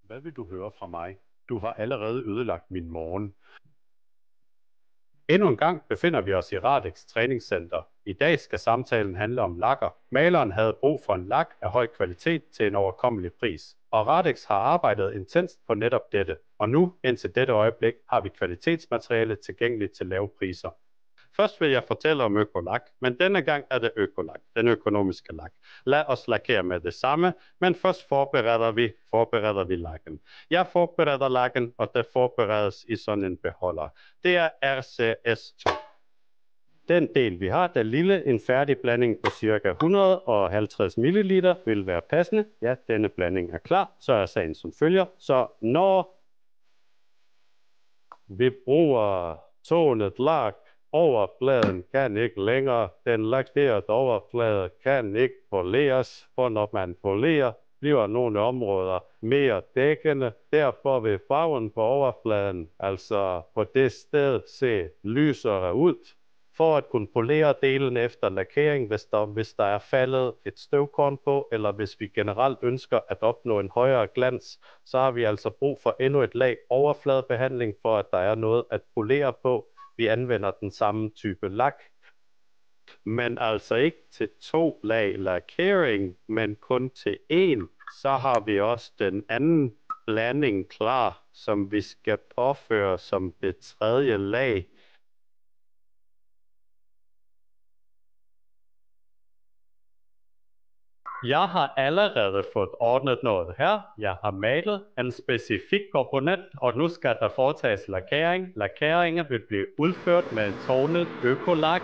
Hvad vil du høre fra mig? Du har allerede ødelagt min morgen. Endnu en gang befinder vi os i Radex træningscenter. I dag skal samtalen handle om lakker. Maleren havde brug for en lak af høj kvalitet til en overkommelig pris. Og Radex har arbejdet intenst på netop dette. Og nu, indtil dette øjeblik, har vi kvalitetsmateriale tilgængeligt til lave priser. Først vil jeg fortælle om Økolak, men denne gang er det Økolak, den økonomiske lak. Lad os lakere med det samme, men først forbereder vi lakken. Jeg forbereder lakken, og det forberedes i sådan en beholder. Det er RCS2. Den del vi har, den lille, en færdig blanding på ca. 150 ml vil være passende. Ja, denne blanding er klar, så er sagen som følger. Så når vi bruger tonet lak, overfladen kan ikke længere, den lakerede overflade kan ikke poleres, for når man polerer, bliver nogle områder mere dækkende. Derfor vil farven på overfladen, altså på det sted, se lysere ud. For at kunne polere delen efter lakering, hvis der er faldet et støvkorn på, eller hvis vi generelt ønsker at opnå en højere glans, så har vi altså brug for endnu et lag overfladebehandling, for at der er noget at polere på. Vi anvender den samme type lak, men altså ikke til 2 lag lakering, men kun til 1. Så har vi også den anden blanding klar, som vi skal påføre som det 3. lag. Jeg har allerede fået ordnet noget her. Jeg har malet en specifik komponent, og nu skal der foretages lakering. Lakeringen vil blive udført med en tonet økolak.